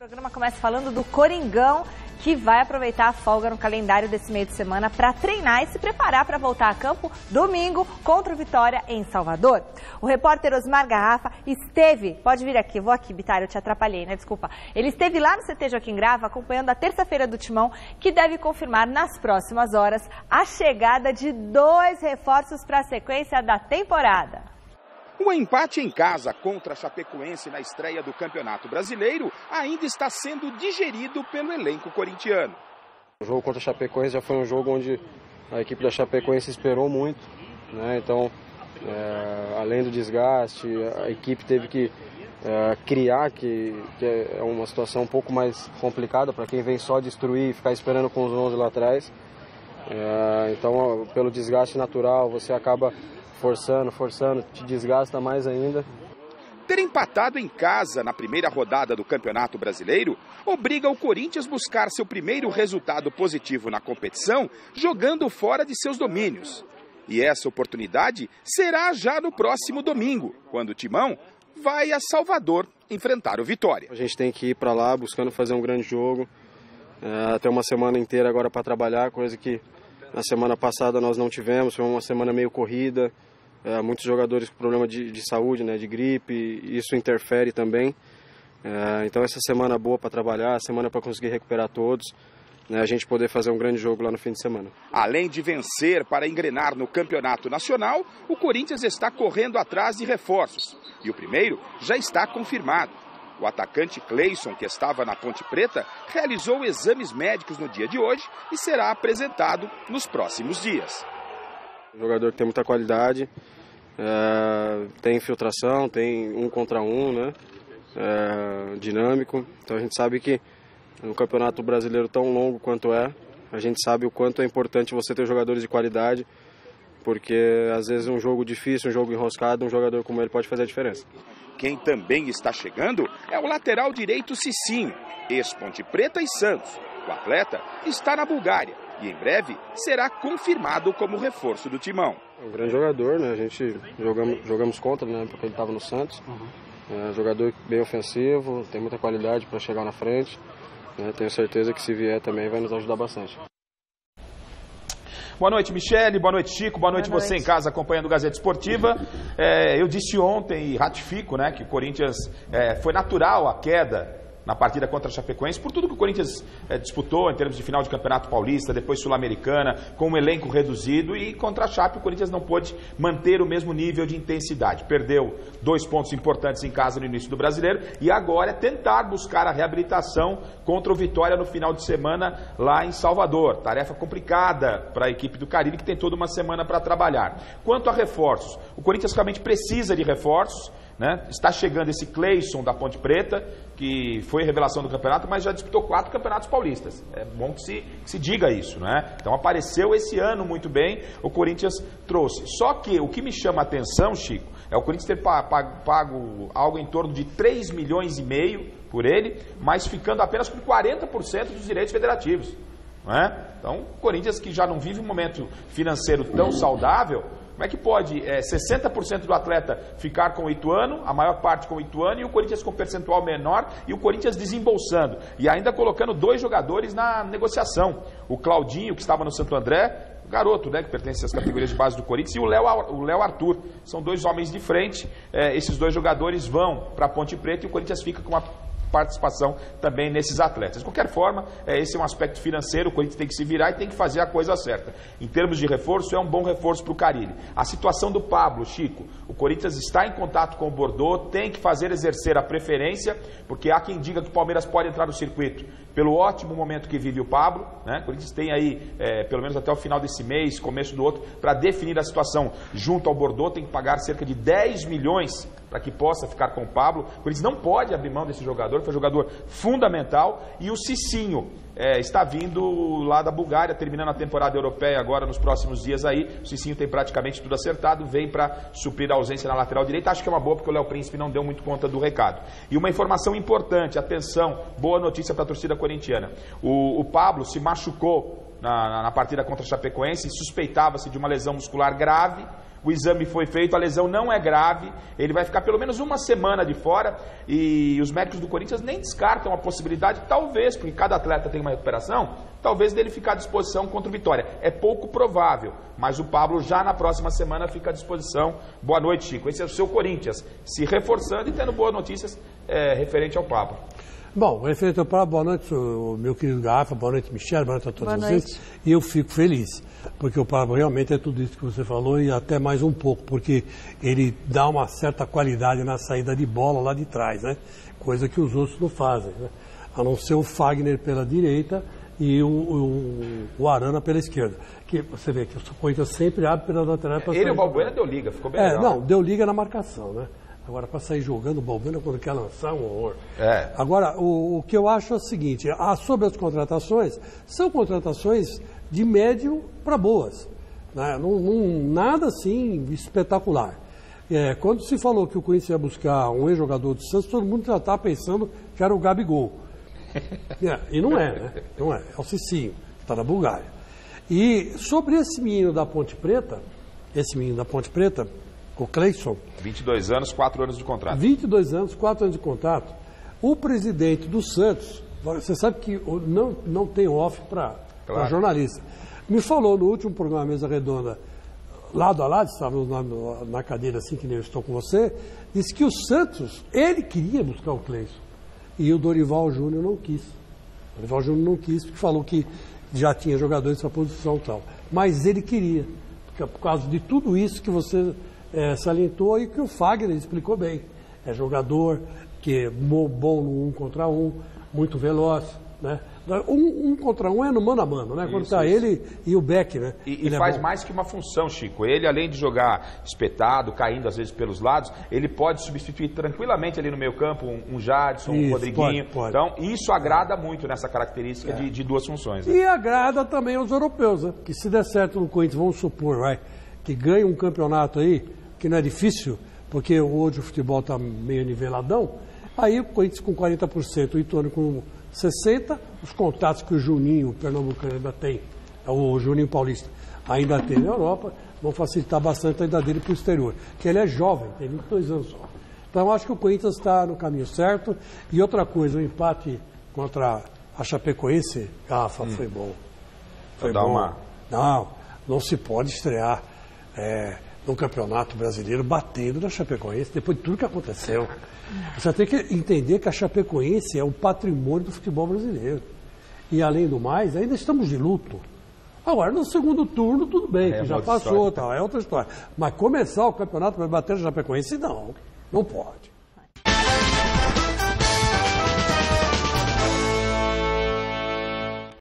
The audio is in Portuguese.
O programa começa falando do Coringão, que vai aproveitar a folga no calendário desse meio de semana para treinar e se preparar para voltar a campo domingo contra o Vitória em Salvador. O repórter Osmar Garrafa esteve, pode vir aqui, vou aqui, Bitar, eu te atrapalhei, né? Desculpa. Ele esteve lá no CT Joaquim Grava acompanhando a terça-feira do Timão, que deve confirmar nas próximas horas a chegada de 2 reforços para a sequência da temporada. O empate em casa contra a Chapecoense na estreia do Campeonato Brasileiro ainda está sendo digerido pelo elenco corintiano. O jogo contra a Chapecoense já foi um jogo onde a equipe da Chapecoense esperou muito, né? Então, além do desgaste, a equipe teve que criar, que é uma situação um pouco mais complicada para quem vem só destruir e ficar esperando com os 11 lá atrás. Então, pelo desgaste natural, você acaba forçando, te desgasta mais ainda. Ter empatado em casa na primeira rodada do Campeonato Brasileiro obriga o Corinthians a buscar seu primeiro resultado positivo na competição, jogando fora de seus domínios. E essa oportunidade será já no próximo domingo, quando o Timão vai a Salvador enfrentar o Vitória. A gente tem que ir para lá buscando fazer um grande jogo, ter uma semana inteira agora para trabalhar, coisa que na semana passada nós não tivemos, foi uma semana meio corrida. Muitos jogadores com problema de saúde, né, de gripe, isso interfere também. Então essa semana é boa para trabalhar, semana para conseguir recuperar todos, né, a gente poder fazer um grande jogo lá no fim de semana. Além de vencer para engrenar no Campeonato Nacional, o Corinthians está correndo atrás de reforços. E o primeiro já está confirmado. O atacante Cleison, que estava na Ponte Preta, realizou exames médicos no dia de hoje e será apresentado nos próximos dias. Um jogador que tem muita qualidade, tem infiltração, tem 1 contra 1, né? Dinâmico. Então a gente sabe que no Campeonato Brasileiro tão longo quanto a gente sabe o quanto é importante você ter jogadores de qualidade, porque às vezes um jogo difícil, um jogo enroscado, um jogador como ele pode fazer a diferença. Quem também está chegando é o lateral direito Cicinho, ex-Ponte Preta e Santos. O atleta está na Bulgária e em breve será confirmado como reforço do Timão. É um grande jogador, né? A gente jogamos contra, né? Porque ele estava no Santos. Jogador bem ofensivo, tem muita qualidade para chegar na frente. Né? Tenho certeza que se vier também vai nos ajudar bastante. Boa noite, Michele. Boa noite, Chico. Boa noite você em casa acompanhando o Gazeta Esportiva. Eu disse ontem e ratifico, né, que o Corinthians foi natural a queda na partida contra a Chapecoense, por tudo que o Corinthians disputou em termos de final de Campeonato Paulista, depois Sul-Americana, com um elenco reduzido, e contra a Chape o Corinthians não pôde manter o mesmo nível de intensidade. Perdeu 2 pontos importantes em casa no início do Brasileiro e agora é tentar buscar a reabilitação contra o Vitória no final de semana lá em Salvador. Tarefa complicada para a equipe do Carille, que tem toda uma semana para trabalhar. Quanto a reforços, o Corinthians realmente precisa de reforços, né? Está chegando esse Cleison da Ponte Preta, que foi revelação do campeonato, mas já disputou 4 campeonatos paulistas. É bom que se diga isso, né? Então apareceu esse ano muito bem, o Corinthians trouxe. Só que o que me chama a atenção, Chico, é o Corinthians ter pago algo em torno de 3,5 milhões por ele, mas ficando apenas com 40% dos direitos federativos. Não é? Então, o Corinthians, que já não vive um momento financeiro tão saudável, como é que pode 60% do atleta ficar com o Ituano, a maior parte com o Ituano, e o Corinthians com percentual menor, e o Corinthians desembolsando, e ainda colocando 2 jogadores na negociação. O Claudinho, que estava no Santo André, o garoto, né, que pertence às categorias de base do Corinthians, e o Léo Arthur. São 2 homens de frente, esses 2 jogadores vão para a Ponte Preta e o Corinthians fica com uma participação também nesses atletas. De qualquer forma, esse é um aspecto financeiro, o Corinthians tem que se virar e tem que fazer a coisa certa. Em termos de reforço, é um bom reforço para o Carille. A situação do Pablo, Chico, o Corinthians está em contato com o Bordeaux, tem que exercer a preferência, porque há quem diga que o Palmeiras pode entrar no circuito pelo ótimo momento que vive o Pablo, né? O Corinthians tem aí, pelo menos até o final desse mês, começo do outro, para definir a situação junto ao Bordeaux, tem que pagar cerca de 10 milhões para que possa ficar com o Pablo. O Corinthians não pode abrir mão desse jogador, foi um jogador fundamental. E o Cicinho está vindo lá da Bulgária, terminando a temporada europeia agora nos próximos dias aí. O Cicinho tem praticamente tudo acertado, vem para suprir a ausência na lateral direita. Acho que é uma boa, porque o Léo Príncipe não deu muito conta do recado. E uma informação importante, atenção, boa notícia para a torcida corintiana. O Pablo se machucou na partida contra a Chapecoense, suspeitava-se de uma lesão muscular grave. o exame foi feito, a lesão não é grave, ele vai ficar pelo menos uma semana de fora e os médicos do Corinthians nem descartam a possibilidade, talvez, porque cada atleta tem uma recuperação, talvez dele ficar à disposição contra o Vitória. É pouco provável, mas o Pablo já na próxima semana fica à disposição. Boa noite, Chico. Esse é o seu Corinthians, se reforçando e tendo boas notícias referente ao Pablo. Bom, referente ao Pablo, boa noite, meu querido Garrafa, boa noite, Michel, boa noite a todos vocês. E eu fico feliz, porque o Pablo realmente é tudo isso que você falou e até mais um pouco, porque ele dá uma certa qualidade na saída de bola lá de trás, né? Coisa que os outros não fazem, né? A não ser o Fagner pela direita e o Arana pela esquerda. Que você vê que o Corinthians sempre abre pela lateral. Ele e o Balbuena deu liga, ficou bem legal. Não, deu liga na marcação, né? Agora, para sair jogando o Balbuena quando quer lançar, um horror. Agora, o que eu acho é o seguinte, sobre as contratações, são contratações de médio para boas. Né? Nada assim espetacular. Quando se falou que o Corinthians ia buscar um ex-jogador do Santos, todo mundo já estava pensando que era o Gabigol. E não é, né? Não é. É o Cicinho, que está na Bulgária. E sobre esse menino da Ponte Preta, o Cleison. 22 anos, 4 anos de contrato. 22 anos, 4 anos de contrato. O presidente do Santos, você sabe que não tem off para jornalista, me falou no último programa Mesa Redonda, lado a lado, estávamos na cadeira assim que nem eu estou com você, disse que o Santos, ele queria buscar o Cleison. E o Dorival Júnior não quis. O Dorival Júnior não quis, porque falou que já tinha jogadores nessa posição e tal. Mas ele queria, por causa de tudo isso que você salientou e que o Fagner explicou bem. É jogador que é bom no 1 contra 1, muito veloz, né? Um contra um é no mano a mano, né? Quando está ele e o Beck, né? E faz mais que uma função, Chico. Ele, além de jogar espetado, caindo às vezes pelos lados, ele pode substituir tranquilamente ali no meio campo um Jadson, um Rodriguinho. Pode. Então, isso agrada muito nessa característica de duas funções. Né? E agrada também aos europeus, né? Que se der certo no Corinthians, vamos supor, que ganhe um campeonato aí, que não é difícil, porque hoje o futebol está meio niveladão, aí o Corinthians com 40%, o Ituano com 60%, os contatos que o Juninho Pernambucano ainda tem, o Juninho Paulista ainda tem na Europa, vão facilitar bastante a ida dele para o exterior, que ele é jovem, tem 22 anos só. Então acho que o Corinthians está no caminho certo. E outra coisa, o empate contra a Chapecoense, Rafa, foi bom. Foi bom. Não se pode estrear no Campeonato Brasileiro batendo na Chapecoense, depois de tudo que aconteceu. Você tem que entender que a Chapecoense é o patrimônio do futebol brasileiro. E, além do mais, ainda estamos de luto. Agora, no segundo turno, tudo bem, que já passou, é outra história. Mas começar o campeonato para bater na Chapecoense, não pode.